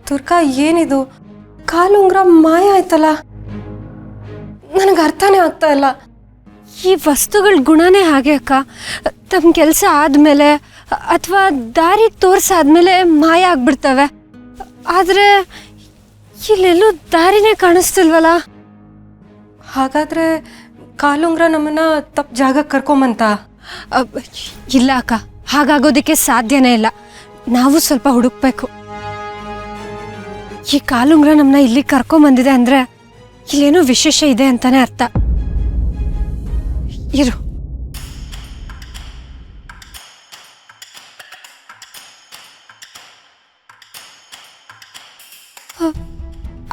ದುರ್ಗಾ ಏನಿದು ಕಾಲುಂಗ್ರ ಮಾಯ ಆಯ್ತಲ್ಲ ನನಗೆ ಅರ್ಥನೇ ಆಗ್ತಾ ಇಲ್ಲ ಈ ವಸ್ತುಗಳ ಗುಣನೇ ಹಾಗೆ ಅಕ್ಕ ತಮ್ಮ ಕೆಲಸ ಆದಮೇಲೆ ಅಥವಾ ದಾರಿ ತೋರಿಸಾದ್ಮೇಲೆ ಮಾಯ ಆಗ್ಬಿಡ್ತವೆ ಆದರೆ ಇಲ್ಲೆಲ್ಲೂ ದಾರಿನೇ ಕಾಣಿಸ್ತಿಲ್ವಲ್ಲ ಹಾಗಾದ್ರೆ ಕಾಲುಂಗ್ರ ನಮ್ಮನ್ನ ತಪ್ಪು ಜಾಗಕ್ಕೆ ಕರ್ಕೊಂಬಂತ ಇಲ್ಲ ಅಕ್ಕ ಹಾಗಾಗೋದಕ್ಕೆ ಸಾಧ್ಯನೇ ಇಲ್ಲ ನಾವು ಸ್ವಲ್ಪ ಹುಡುಕ್ಬೇಕು ಈ ಕಾಲುಂಗ್ರ ನಮ್ಮನ್ನ ಇಲ್ಲಿ ಕರ್ಕೊಂಬಂದಿದೆ ಅಂದರೆ ಇಲ್ಲೇನೋ ವಿಶೇಷ ಇದೆ ಅಂತಾನೆ ಅರ್ಥ ಇರು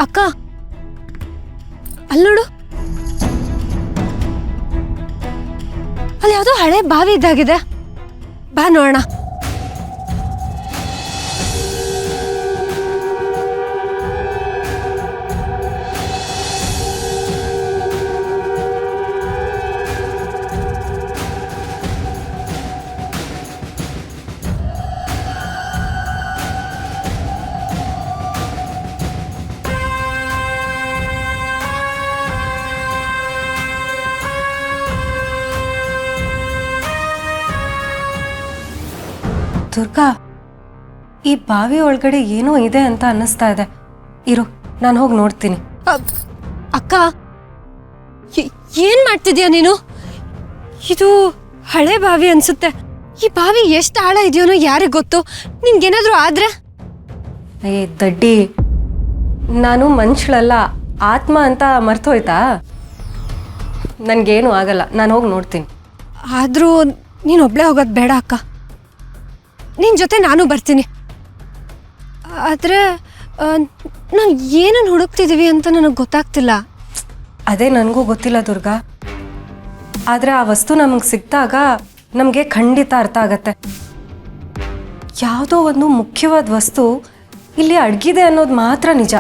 ಅಕ್ಕ ಅಲ್ಲಿ ನೋಡು ಅಲ್ಲಿ ಯಾವುದೋ ಹಳೆ ಬಾವಿ ಇದ್ದಾಗಿದೆ ಬಾ ನೋಡೋಣ ದುರ್ಗಾ ಈ ಬಾವಿ ಒಳಗಡೆ ಏನೋ ಇದೆ ಅಂತ ಅನ್ನಿಸ್ತಾ ಇದೆ ಇರು ನಾನು ಹೋಗಿ ನೋಡ್ತೀನಿ ಅಕ್ಕ ಏನ್ ಮಾಡ್ತಿದ್ಯಾ ನೀನು ಇದು ಹಳೆ ಬಾವಿ ಅನ್ಸುತ್ತೆ ಈ ಬಾವಿ ಎಷ್ಟು ಆಳ ಇದೆಯೋನೋ ಯಾರಿಗೆ ಗೊತ್ತು ನಿನ್ಗೇನಾದ್ರೂ ಆದ್ರೆ ಏ ದಡ್ಡಿ ನಾನು ಮನುಷ್ಯಳಲ್ಲ ಆತ್ಮ ಅಂತ ಮರ್ತೋಯ್ತಾ ನನಗೇನು ಆಗಲ್ಲ ನಾನು ಹೋಗಿ ನೋಡ್ತೀನಿ ಆದರೂ ನೀನು ಒಬ್ಳೆ ಹೋಗೋದು ಬೇಡ ಅಕ್ಕ ನಿನ್ನ ಜೊತೆ ನಾನು ಬರ್ತೀನಿ ಆದರೆ ನಾವು ಏನನ್ನು ಹುಡುಕ್ತಿದ್ದೀವಿ ಅಂತ ನನಗೆ ಗೊತ್ತಾಗ್ತಿಲ್ಲ ಅದೇ ನನಗೂ ಗೊತ್ತಿಲ್ಲ ದುರ್ಗಾ ಆದರೆ ಆ ವಸ್ತು ನಮಗೆ ಸಿಕ್ಕಿದಾಗ ನಮಗೆ ಖಂಡಿತ ಅರ್ಥ ಆಗತ್ತೆ ಯಾವುದೋ ಒಂದು ಮುಖ್ಯವಾದ ವಸ್ತು ಇಲ್ಲಿ ಅಡಗಿದೆ ಅನ್ನೋದು ಮಾತ್ರ ನಿಜ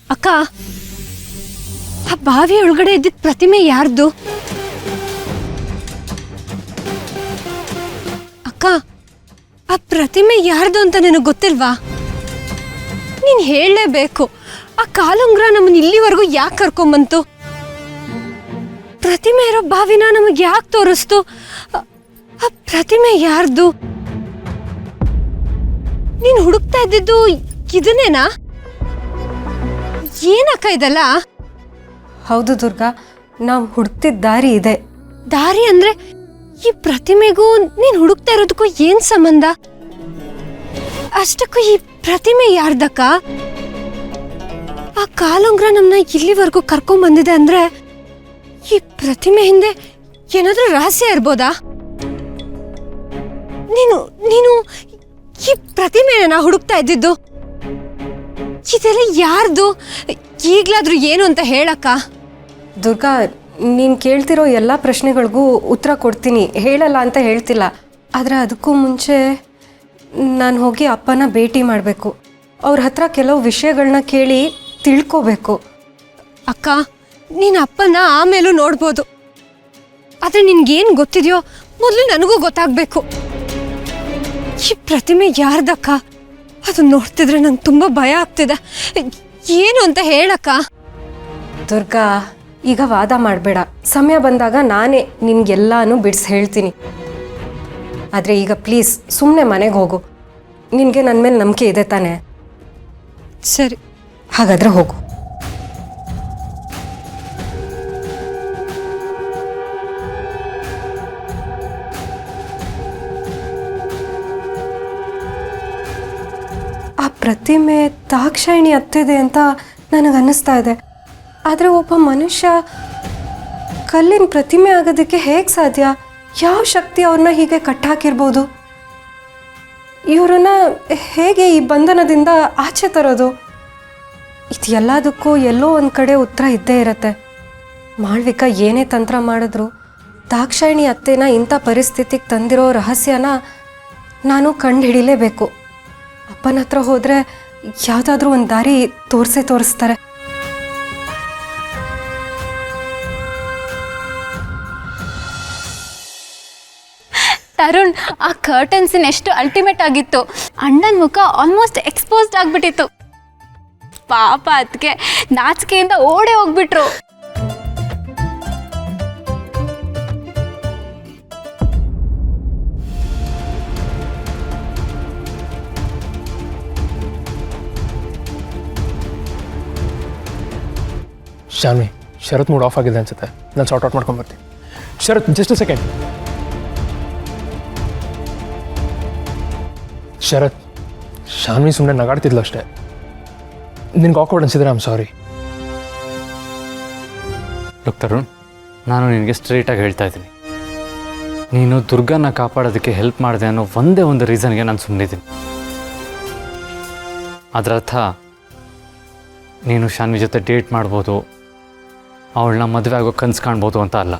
ಅಕ್ಕ ಆ ಬಾವಿ ಒಳಗಡೆ ಇದ್ದಿದ್ದ ಪ್ರತಿಮೆ ಯಾರ್ದು ಅಕ್ಕ ಆ ಪ್ರತಿಮೆ ಯಾರ್ದು ಅಂತ ನಿನಗೆ ಗೊತ್ತಿಲ್ವಾ ನೀನು ಹೇಳಲೇಬೇಕು ಆ ಕಾಲುಂಗ್ರ ನಮ್ಮನ್ನ ಇಲ್ಲಿವರೆಗೂ ಯಾಕೆ ಕರ್ಕೊಂಬಂತು ಪ್ರತಿಮೆ ಇರೋ ಬಾವಿನ ನಮಗೆ ಯಾಕೆ ತೋರಿಸ್ತು ಆ ಪ್ರತಿಮೆ ಯಾರ್ದು ನೀನು ಹುಡುಕ್ತಾ ಇದ್ದಿದ್ದು ಇದನ್ನೇನಾ ಏನಕ್ಕ ಇದಲ್ಲ ಹೌದು ದುರ್ಗಾ ನಾವು ಹುಡುಕ್ತಿದ್ದ ದಾರಿ ಇದೆ ದಾರಿ ಅಂದ್ರೆ ಈ ಪ್ರತಿಮೆಗೂ ನೀನು ಹುಡುಕ್ತಾ ಇರೋದಕ್ಕೂ ಏನ್ ಸಂಬಂಧ ಅಷ್ಟಕ್ಕೂ ಈ ಪ್ರತಿಮೆ ಯಾರ್ದಕ್ಕ ಆ ಕಾಲುಂಗ್ರ ನಮ್ಮನ್ನ ಇಲ್ಲಿವರೆಗೂ ಕರ್ಕೊಂಡ್ ಬಂದಿದೆ ಅಂದ್ರೆ ಈ ಪ್ರತಿಮೆ ಹಿಂದೆ ಏನಾದ್ರೂ ರಹಸ್ಯ ಇರ್ಬೋದಾ ನೀನು ನೀನು ಈ ಪ್ರತಿಮೆನ ಹುಡುಕ್ತಾ ಇದ್ದಿದ್ದು? ಇದೆಲ್ಲ ಯಾರ್ದು? ಈಗ್ಲಾದ್ರೂ ಏನು ಅಂತ ಹೇಳಕ್ಕ. ದುರ್ಗಾ, ನೀನು ಕೇಳ್ತಿರೋ ಎಲ್ಲ ಪ್ರಶ್ನೆಗಳಿಗೂ ಉತ್ತರ ಕೊಡ್ತೀನಿ, ಹೇಳಲ್ಲ ಅಂತ ಹೇಳ್ತಿಲ್ಲ. ಆದರೆ ಅದಕ್ಕೂ ಮುಂಚೆ ನಾನು ಹೋಗಿ ಅಪ್ಪನ ಭೇಟಿ ಮಾಡಬೇಕು. ಅವ್ರ ಹತ್ರ ಕೆಲವು ವಿಷಯಗಳನ್ನ ಕೇಳಿ ತಿಳ್ಕೋಬೇಕು. ಅಕ್ಕ, ನೀನು ಅಪ್ಪನ ಆಮೇಲೂ ನೋಡ್ಬೋದು. ಆದರೆ ನಿನ್ಗೇನು ಗೊತ್ತಿದೆಯೋ ಮೊದಲು ನನಗೂ ಗೊತ್ತಾಗಬೇಕು. ಈ ಪ್ರತಿಮೆ ಯಾರ್ದಕ್ಕ? ಅದು ನೋಡ್ತಿದ್ರೆ ನಂಗೆ ತುಂಬ ಭಯ ಆಗ್ತಿದೆ. ಏನು ಅಂತ ಹೇಳಕ್ಕ. ದುರ್ಗಾ, ಈಗ ವಾದ ಮಾಡಬೇಡ. ಸಮಯ ಬಂದಾಗ ನಾನೇ ನಿನ್ಗೆಲ್ಲಾನು ಬಿಡಿಸಿ ಹೇಳ್ತೀನಿ. ಆದರೆ ಈಗ ಪ್ಲೀಸ್ ಸುಮ್ಮನೆ ಮನೆಗೆ ಹೋಗು. ನಿನಗೆ ನನ್ನ ಮೇಲೆ ನಂಬಿಕೆ ಇದೆ ತಾನೆ? ಸರಿ, ಹಾಗಾದರೆ ಹೋಗು. ಆ ಪ್ರತಿಮೆ ದಾಕ್ಷಾಯಿಣಿ ಅತ್ತಿದೆ ಅಂತ ನನಗನ್ನಿಸ್ತಾ ಇದೆ. ಆದರೆ ಒಬ್ಬ ಮನುಷ್ಯ ಕಲ್ಲಿನ ಪ್ರತಿಮೆ ಆಗೋದಕ್ಕೆ ಹೇಗೆ ಸಾಧ್ಯ? ಯಾವ ಶಕ್ತಿ ಅವ್ರನ್ನ ಹೀಗೆ ಕಟ್ಟಾಕಿರ್ಬೋದು? ಇವರನ್ನ ಹೇಗೆ ಈ ಬಂಧನದಿಂದ ಆಚೆ ತರೋದು? ಇದು ಎಲ್ಲದಕ್ಕೂ ಎಲ್ಲೋ ಒಂದು ಕಡೆ ಉತ್ತರ ಇದ್ದೇ ಇರತ್ತೆ. ಮಾಳ್ವಿಕಾ ಏನೇ ತಂತ್ರ ಮಾಡಿದ್ರು ದಾಕ್ಷಾಯಿಣಿ ಅತ್ತೆನ ಇಂಥ ಪರಿಸ್ಥಿತಿಗೆ ತಂದಿರೋ ರಹಸ್ಯನ ನಾನು ಕಂಡು ಹಿಡಿಲೇಬೇಕು. ಅಪ್ಪನ ಹತ್ರ ಹೋದರೆ ಯಾವುದಾದ್ರೂ ಒಂದು ದಾರಿ ತೋರಿಸ್ತಾರೆ. ತರುಣ್, ಆ ಕರ್ಟನ್ಸಿನ್ ಎಷ್ಟು ಅಲ್ಟಿಮೇಟ್ ಆಗಿತ್ತು. ಅಣ್ಣನ ಮುಖ ಆಲ್ಮೋಸ್ಟ್ ಎಕ್ಸ್ಪೋಸ್ಡ್ ಆಗಿಬಿಟ್ಟಿತ್ತು. ಪಾಪ ಅದಕ್ಕೆ ನಾಚಿಕೆಯಿಂದ ಓಡೇ ಹೋಗ್ಬಿಟ್ರು. ಶಾನ್ವಿ, ಶರತ್ ಮೂಡ್ ಆಫ್ ಆಗಿದೆ ಅನ್ಸುತ್ತೆ. ನಾನು ಸಾರ್ಟ್ ಔಟ್ ಮಾಡ್ಕೊಂಡ್ಬರ್ತೀನಿ. Sharath, just a second. Sharath, Shanvi ಸುಮ್ಮನೆ ನಗಾಡ್ತಿದ್ಲು ಅಷ್ಟೇ. ನಿನ್ಗೆ ಆಕ್ವರ್ಡ್ ಅನ್ಸಿದ್ರೆ ಐಮ್ ಸಾರಿ. ಲುಕ್ ತರುಣ್, ನಾನು ನಿನಗೆ ಸ್ಟ್ರೈಟಾಗಿ ಹೇಳ್ತಾ ಇದ್ದೀನಿ, ನೀನು ದುರ್ಗನ ಕಾಪಾಡೋದಕ್ಕೆ ಹೆಲ್ಪ್ ಮಾಡಿದೆ ಅನ್ನೋ ಒಂದೇ ಒಂದು ರೀಸನ್ಗೆ ನಾನು ಸುಮ್ಮನಿದ್ದೀನಿ. ಅದರ ಅರ್ಥ ನೀನು ಶಾನ್ವಿ ಜೊತೆ ಡೇಟ್ ಮಾಡ್ಬೋದು, ಅವಳನ್ನ ಮದುವೆ ಆಗೋ ಕನಸು ಕಾಣ್ಬೋದು ಅಂತ ಅಲ್ಲ.